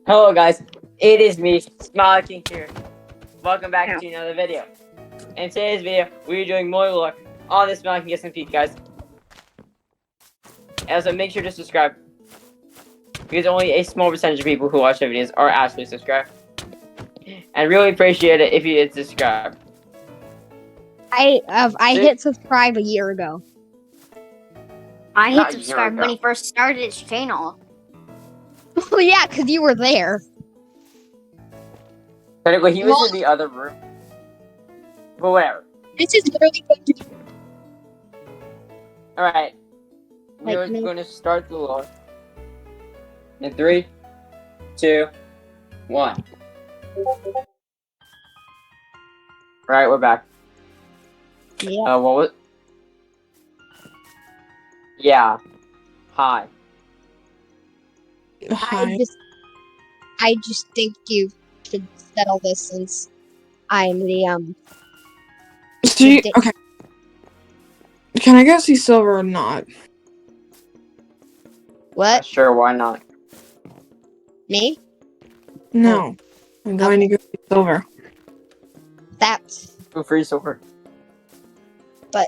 Hello guys, it is me, Smileyking here. Welcome back to another video. In today's video, we are doing more lore on the Smileyking SMP, guys. And also, make sure to subscribe, because only a small percentage of people who watch our videos are actually subscribed. And really appreciate it if you did subscribe. I hit subscribe a year ago. I hit subscribe when he first started his channel. Well, yeah, because you were there. Technically, he was in the other room. But whatever. This is literally going to be... Alright. We're going to start the lore. In 3, 2, 1. Alright, we're back. Yeah. What was... Yeah. Hi. I just think you should settle this since I'm the Okay. Can I go see Silver or not? What? Sure, why not? Me? No. I'm going to go see Silver. That's... Feel free, Silver. But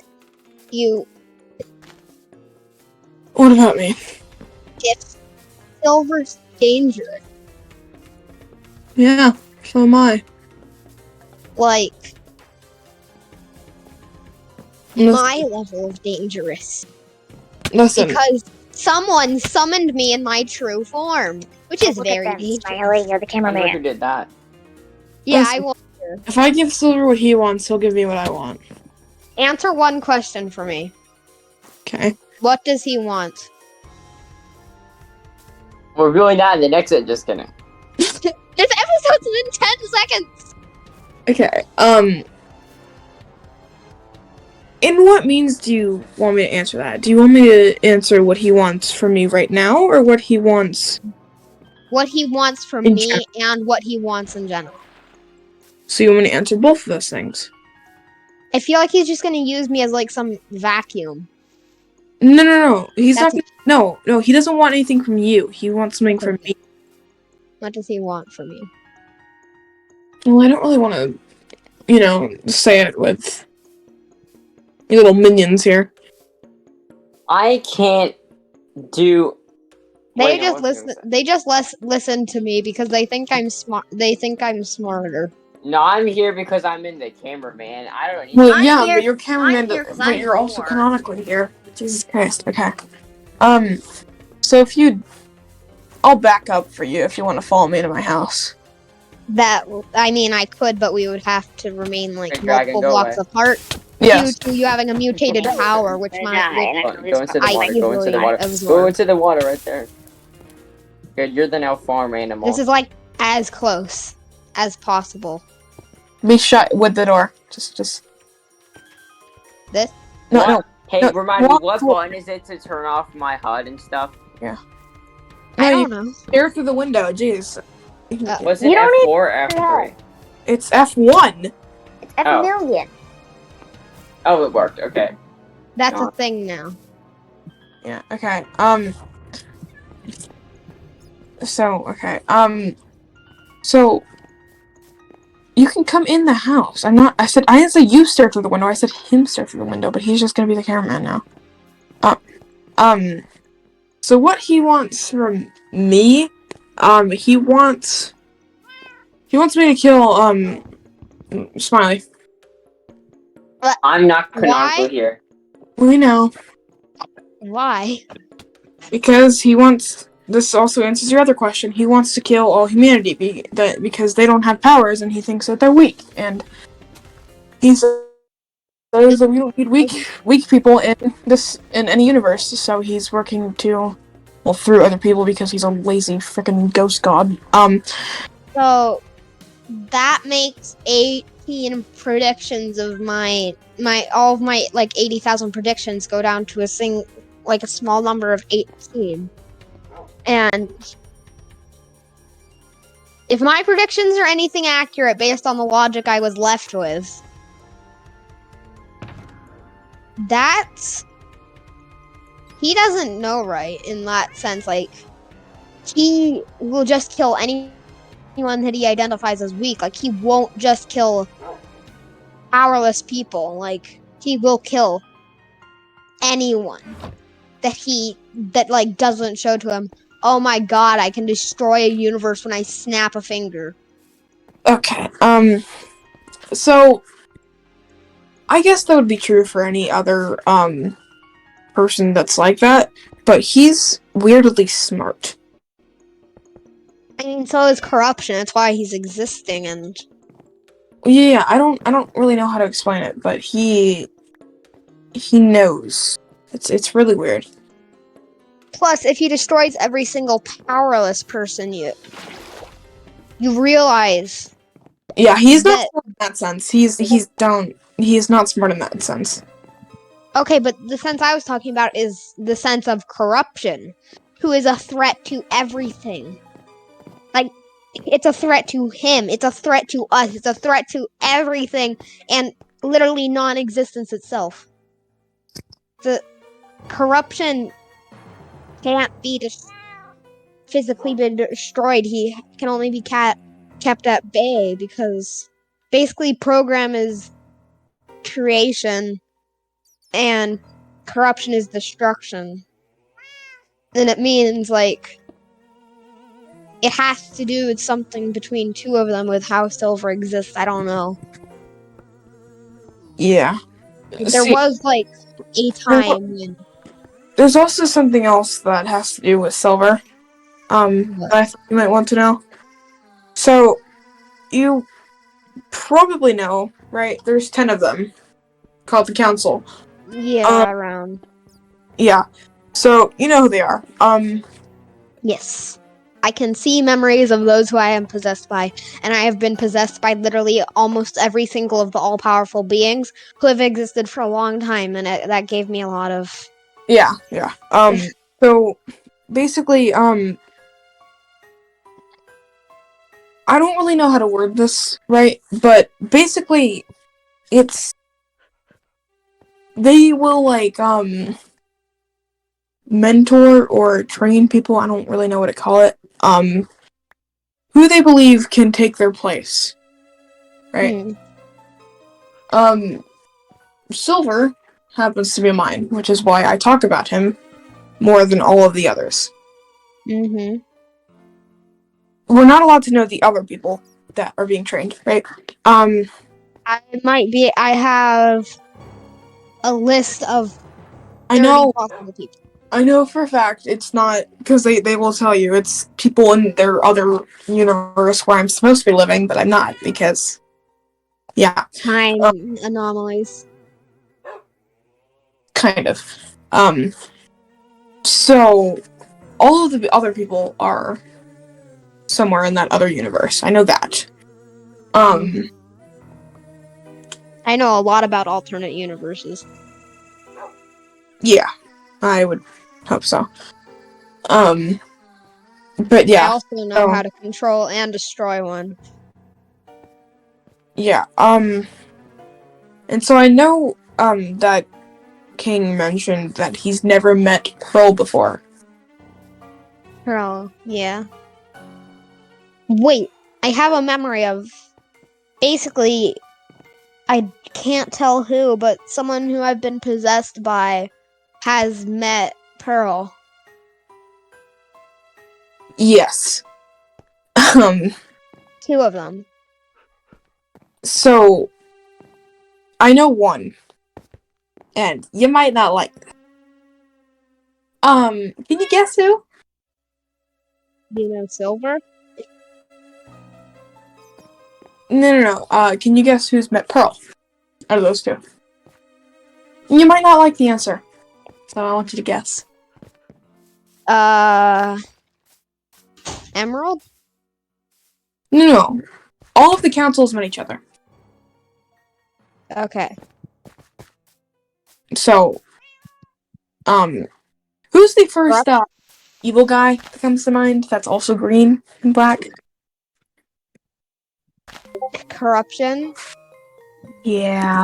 you... What about me? If Silver's dangerous, Yeah, so am I. like... my level of dangerous. Listen. Because someone summoned me in my true form, which is Look very at them, dangerous. Smiley, you're the I wonder who cameraman. did that. Yeah, Listen. I will. If I give Silver what he wants, he'll give me what I want. Answer one question for me. Okay. What does he want? We're really not in the next one, just kidding. This episode's in 10 seconds! Okay, in what means do you want me to answer that? Do you want me to answer what he wants from me right now, or what he wants? What he wants from In me general. and what he wants in general. So you want me to answer both of those things? I feel like he's just gonna use me as like some vacuum. No. He's That's not gonna, no, he doesn't want anything from you. He wants something from me. What does he want from me? Well, I don't really want to, say it with your little minions here. I can't do... They Wait, no, just what was I listen. gonna say? They just listen to me because they think I'm smart. They think I'm smarter. No, I'm here because I'm in the camera, man. I don't need Well, I'm yeah, here- but you're cameraman, I'm here 'cause but I'm you're also poor. canonically here. Jesus Christ. Okay. So if I'll back up for you if you want to follow me to my house. I could, but we would have to remain like Okay, Dragon, multiple go blocks away. apart. Yes. Due to you having a mutated power, which Go Go into the I water, go into the easily water. absorb. Go into the water right there. Good, you're the now farm animal. This is like as close as possible. Be shut with the door. Just. This? No, no. Hey, No, remind me, what- what button is it to turn off my HUD and stuff? I No, don't know. Stare through the window. Jeez. Was it You don't F4 or F3? It's F1. It's F Oh. million. Oh, it worked. Okay. That's a thing now. Yeah. Okay. So you can come in the house. I didn't say you stare through the window. I said him stare through the window. But he's just gonna be the cameraman now. So what he wants from me, he wants me to kill Smiley. I'm not Why? canonical here. We know. Why? Because he wants. This also answers your other question. He wants to kill all humanity because they don't have powers, and he thinks that they're weak. And he says that we don't need weak people in any universe. So he's working through other people because he's a lazy freaking ghost god. So that makes 18 predictions of all of my like 80,000 predictions go down to a small number of 18. And if my predictions are anything accurate based on the logic I was left with, that's... he doesn't know right in that sense. Like, he will just kill anyone that he identifies as weak. Like, he won't just kill powerless people. Like, he will kill anyone that like doesn't show to him, oh my god, I can destroy a universe when I snap a finger. Okay. So I guess that would be true for any other person that's like that, but he's weirdly smart. I mean, so is corruption. That's why he's existing. And Yeah, I don't really know how to explain it, but he knows. It's really weird. plus, if he destroys every single powerless person, you realize Yeah, he's not that. smart in that sense. He's not smart in that sense. Okay, but the sense I was talking about is the sense of corruption, who is a threat to everything. Like, it's a threat to him, it's a threat to us, it's a threat to everything, and literally non-existence itself. The corruption can't be physically been destroyed. He can only be kept at bay because basically program is creation and corruption is destruction. And it means like it has to do with something between two of them with how Silver exists. I don't know. Yeah. There See, was like a time when there's also something else that has to do with Silver. That I thought you might want to know. So, you probably know, right? There's 10 of them called the Council. around. Yeah. So, you know who they are. Yes. I can see memories of those who I am possessed by, and I have been possessed by literally almost every single of the all-powerful beings who have existed for a long time, and that gave me a lot of... Yeah. So, basically, I don't really know how to word this, right? But basically, it's... They will, like, mentor or train people, I don't really know what to call it, who they believe can take their place, right? Silver happens to be mine, which is why I talk about him more than all of the others. Mm-hmm. We're not allowed to know the other people that are being trained, right? I have a list of 30 possible people. I know for a fact it's not, because they will tell you it's people in their other universe where I'm supposed to be living, but I'm not, because, yeah. Time anomalies. Kind of. So, all of the other people are somewhere in that other universe. I know that. I know a lot about alternate universes. Yeah, I would hope so. But yeah. I also know how to control and destroy one. Yeah, and so I know, that King mentioned that he's never met Pearl before. Pearl, yeah. Wait, I have a memory of basically, I can't tell who, but someone who I've been possessed by has met Pearl. Yes. Two of them. So, I know one, and you might not like it. Can you guess who? You know Silver? No. Can you guess who's met Pearl? Out of those two. You might not like the answer, so I want you to guess. Emerald? No. All of the councils met each other. Okay. So, who's the first, evil guy that comes to mind that's also green and black? Corruption? Yeah.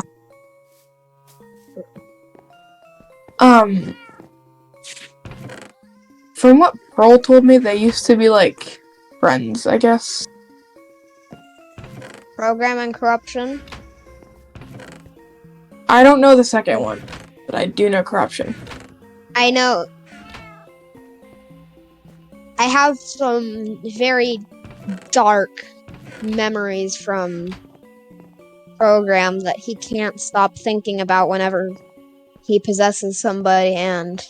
from what Pearl told me, they used to be like friends, I guess. Program and corruption. I don't know the second one, but I do know corruption. I know. I have some very dark memories from program that he can't stop thinking about whenever he possesses somebody, and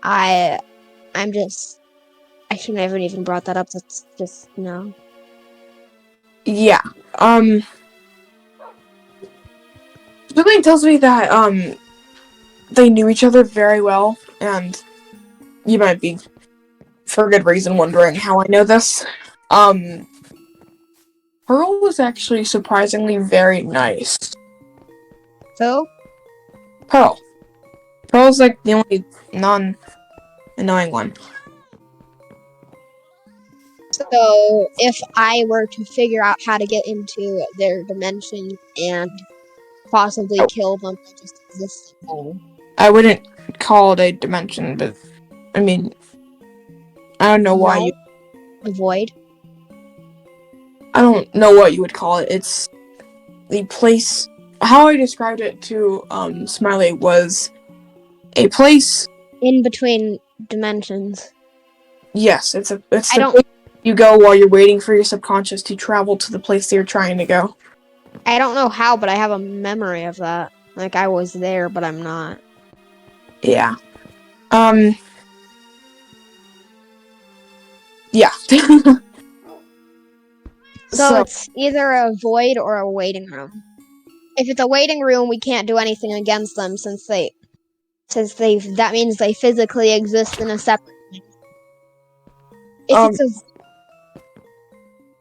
I shouldn't have even brought that up. That's just no. Yeah. Something tells me that they knew each other very well, and you might be, for good reason, wondering how I know this. Pearl was actually surprisingly very nice. So Pearl. Pearl's like the only non-annoying one. So if I were to figure out how to get into their dimension and possibly kill them by just existing there, I wouldn't call it a dimension, but I mean, I don't know why you. avoid. I don't know what you would call it. It's the place. How I described it to Smiley was a place. In between dimensions. Yes, it's the don't- place you go while you're waiting for your subconscious to travel to the place that you're trying to go. I don't know how, but I have a memory of that. Like I was there, but I'm not. Yeah. Yeah. So it's either a void or a waiting room. If it's a waiting room, we can't do anything against them since that means they physically exist in a separate.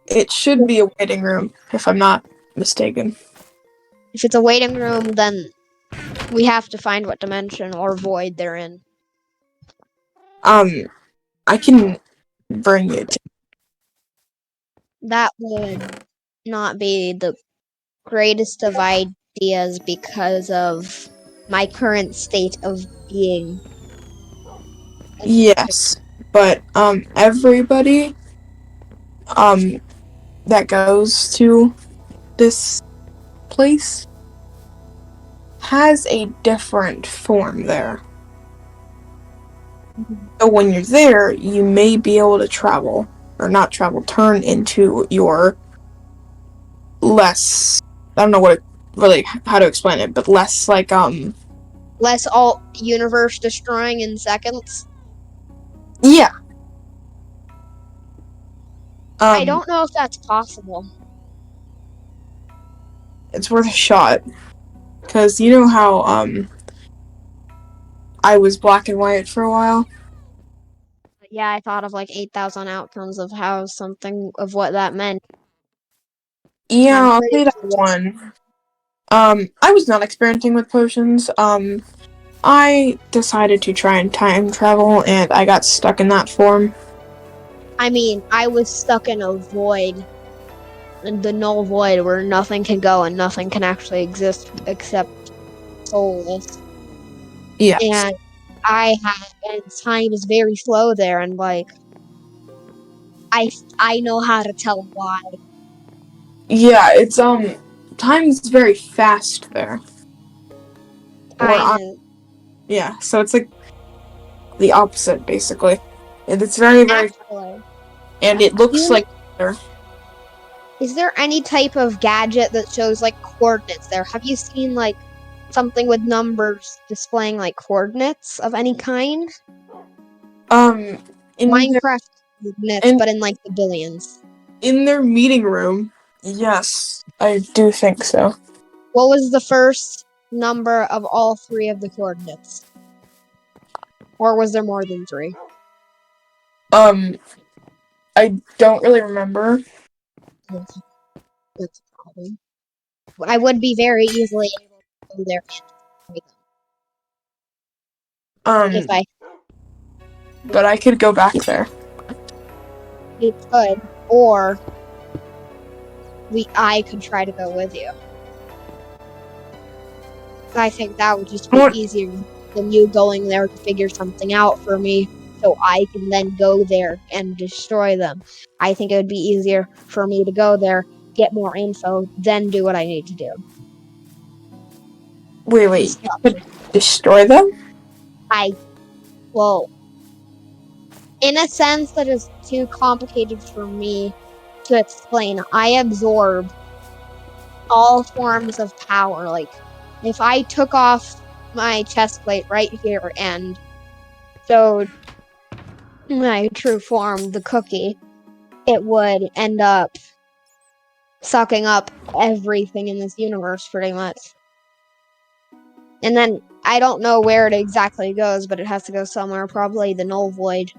It should be a waiting room, if I'm not mistaken. If it's a waiting room, then we have to find what dimension or void they're in. I can bring it. That would not be the greatest of ideas because of my current state of being. Yes, but everybody that goes to this place has a different form there. So when you're there, you may be able to travel, or not travel, turn into your less, I don't know how to explain it, but less like, Less all universe destroying in seconds. yeah. I don't know if that's possible. It's worth a shot. Because you know how, I was black and white for a while? Yeah, I thought of like 8,000 outcomes of how something of what that meant. Yeah, I'll say that one. I was not experimenting with potions. I decided to try and time travel, and I got stuck in that form. I mean, I was stuck in a void. In the null void where nothing can go and nothing can actually exist except soulless. Yes. And and time is very slow there, and like I know how to tell why. Yeah, it's time's very fast there. Yeah, so it's like the opposite basically. And it's very, very Actually, and it looks like is there any type of gadget that shows like coordinates there? Have you seen like something with numbers displaying like coordinates of any kind? in Minecraft coordinates, but in like the billions. In their meeting room, yes, I do think so. What was the first number of all three of the coordinates? Or was there more than three? I don't really remember. That's a problem. I would be very easily able to go there if I but I could go back there. could, or I could try to go with you. I think that would just be easier. than you going there to figure something out for me so I can then go there and destroy them. I think it would be easier for me to go there, get more info, then do what I need to do. Wait. You could destroy them? Well, in a sense that is too complicated for me to explain. I absorb all forms of power. Like, if I took off my chest plate right here and showed my true form, the cookie, it would end up sucking up everything in this universe pretty much. And then I don't know where it exactly goes, but it has to go somewhere, probably the null void.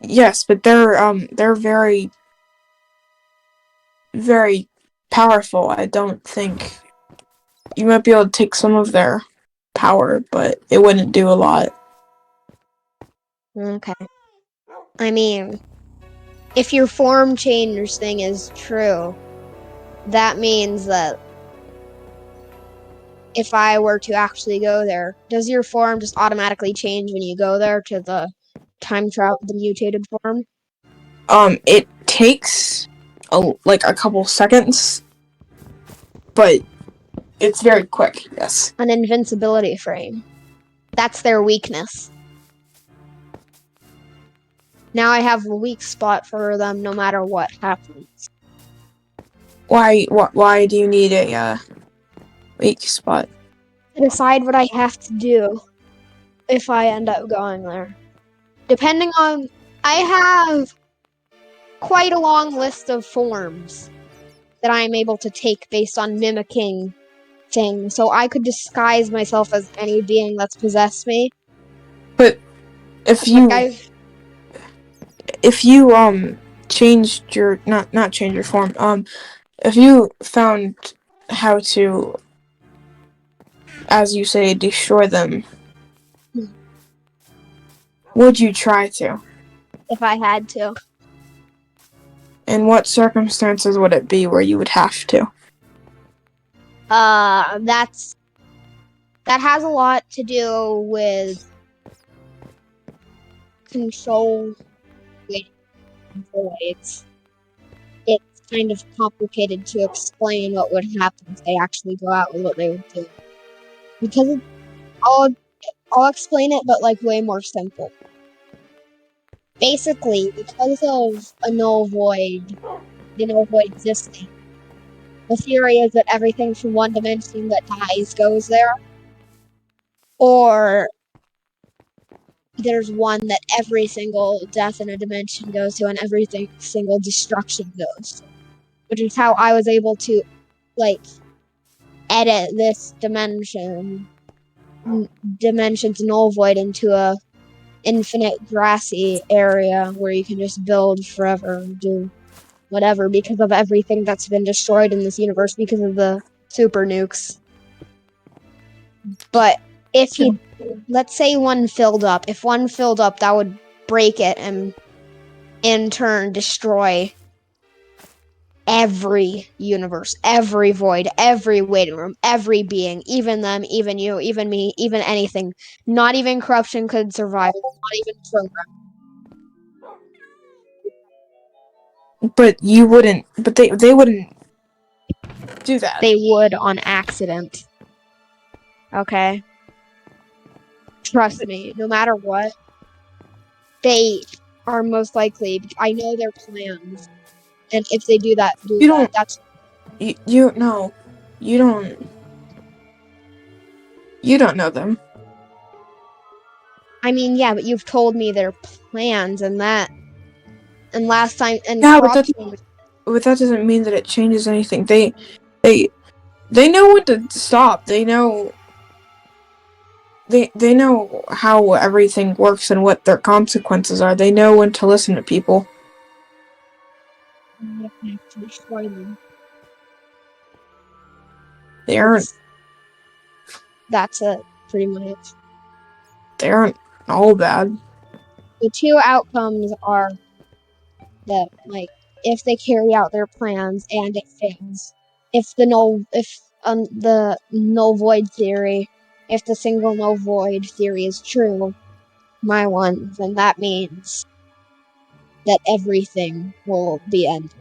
Yes, but they're very, very powerful. I don't think you might be able to take some of their power, but it wouldn't do a lot. Okay. I mean, if your form change thing is true, that means that if I were to actually go there, does your form just automatically change when you go there to the the mutated form? It takes like a couple seconds, but it's very quick. Yes. An invincibility frame. That's their weakness. Now I have a weak spot for them no matter what happens. Why do you need a weak spot? To decide what I have to do if I end up going there. Depending on... I have quite a long list of forms that I am able to take based on mimicking things. So I could disguise myself as any being that's possessed me. But if you changed your not change your form, if you found how to, as you say, destroy them, would you try to? If I had to. In what circumstances would it be where you would have to? That has a lot to do with control. It's kind of complicated to explain what would happen if they actually go out and what they would do. Because I'll explain it, but like way more simple. Basically, because of a null void, the null void existing, the theory is that everything from one dimension that dies goes there, or there's one that every single death in a dimension goes to and every single destruction goes to. Which is how I was able to, like, edit this dimension's null void into a infinite grassy area where you can just build forever and do whatever because of everything that's been destroyed in this universe because of the super nukes. But if let's say one filled up. If one filled up, that would break it and in turn destroy every universe, every void, every waiting room, every being, even them, even you, even me, even anything. Not even corruption could survive. Not even program. But you wouldn't. But they wouldn't do that. They would on accident. Okay? Trust me, no matter what, they are most likely. I know their plans. And if they do that, that's... You no. You don't know them. I mean, yeah, but you've told me their plans and that. And last time, and Yeah, corruption. but that doesn't mean that it changes anything. They know when to stop. They know how everything works and what their consequences are. They know when to listen to people. They aren't. That's it, pretty much. They aren't all bad. The two outcomes are that, like, if they carry out their plans and it fails, if the null void theory if the single no void theory is true, my one, then that means that everything will be ended.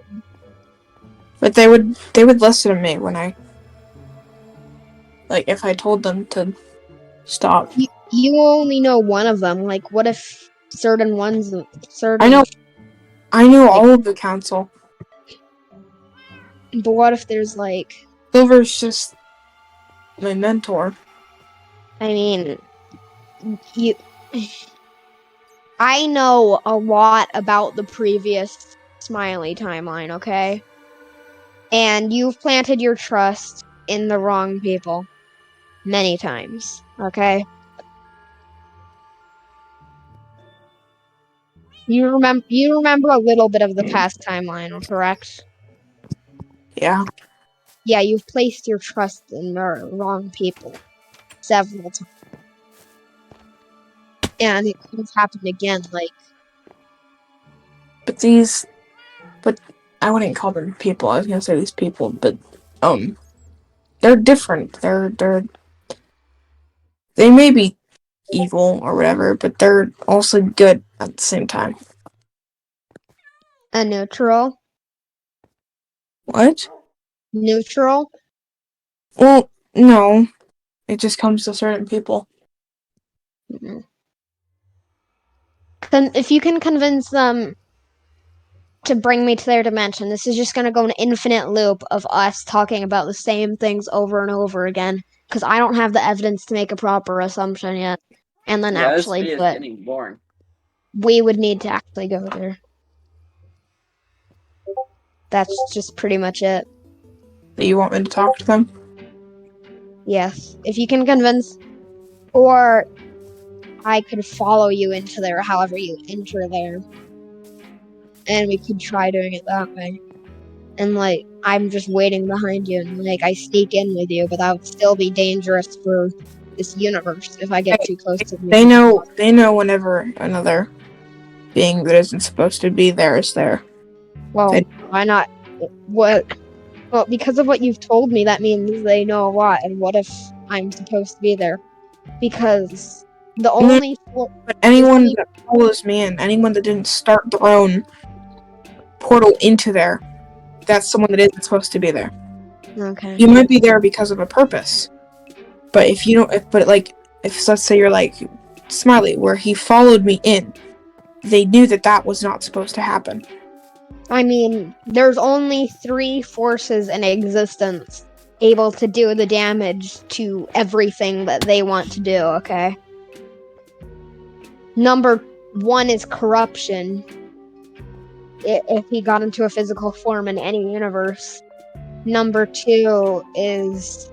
But they would listen to me when I, like, if I told them to stop. You only know one of them. Like, what if certain ones, certain... I know all of the council. But what if there's, like... Silver's just my mentor. I mean, you... I know a lot about the previous Smiley timeline, okay? And you've planted your trust in the wrong people. Many times, okay? You remember a little bit of the past timeline, correct? Yeah. Yeah, you've placed your trust in the wrong people several times. And it could have happened again, like... But I wouldn't call them people. I was gonna say these people, but, they're different. They may be evil or whatever, but they're also good at the same time. A neutral? What? Neutral? Well, no. It just comes to certain people. Mm-hmm. If you can convince them to bring me to their dimension, this is just gonna go an infinite loop of us talking about the same things over and over again. Because I don't have the evidence to make a proper assumption yet. And then actually, this video is getting boring. We would need to actually go there. That's just pretty much it. Do you want me to talk to them? Yes. If you can convince... Or I could follow you into there however you enter there. And we could try doing it that way. And, like, I'm just waiting behind you, and, like, I sneak in with you, but that would still be dangerous for this universe if I get too close to you. They know whenever another being that isn't supposed to be there is there. Well, why not? What? Well, because of what you've told me, that means they know a lot, and what if I'm supposed to be there? Because the only... But anyone that follows me in, anyone that didn't start their own portal into there, that's someone that isn't supposed to be there. Okay. You might be there because of a purpose, but if you don't, if let's say you're like Smiley, where he followed me in, they knew that was not supposed to happen. I mean, there's only 3 forces in existence able to do the damage to everything that they want to do, okay? Number 1 is corruption. If he got into a physical form in any universe. Number 2 is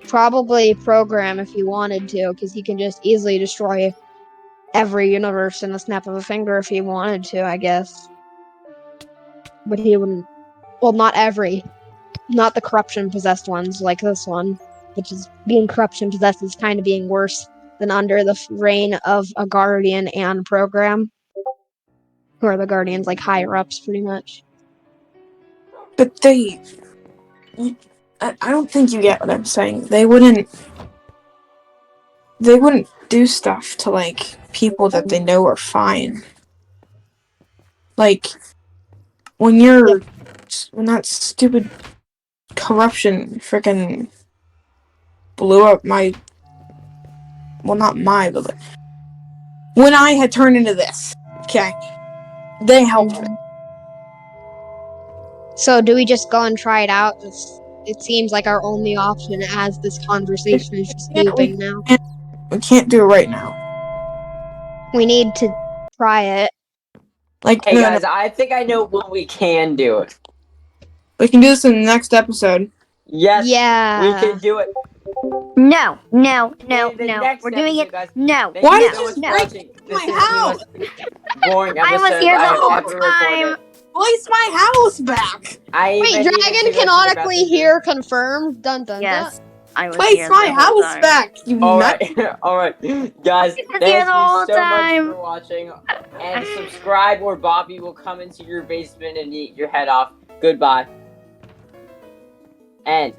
probably program if he wanted to, because he can just easily destroy every universe in the snap of a finger if he wanted to, I guess. But he wouldn't... Well, not every. Not the corruption-possessed ones, like this one. Which is... Being corruption-possessed is kind of being worse than under the reign of a Guardian and program. Who are the Guardians, like, higher-ups, pretty much. But I don't think you get what I'm saying. They wouldn't do stuff to, like, people that they know are fine. Like, when that stupid corruption freaking blew up my... Well, not my, but... When I had turned into this, okay, they helped me. So, do we just go and try it out? It seems like our only option as this conversation is just moving now. We can't do it right now. We need to try it. Like, Hey guys, I think I know when we can do it. We can do this in the next episode. Yes, yeah. we can do it. No. We're doing it. Guys. No. Why no, did you no. break This my is house? the most boring I episode was here the I have whole ever time. recorded. Place my house back! Wait, Dragon canonically here confirmed? Dun dun Yes, I was Place here my the whole house time. back, you nut! Alright, guys, I was thank here you the whole so time. much for watching. And subscribe or Bobby will come into your basement and eat your head off. Goodbye. End.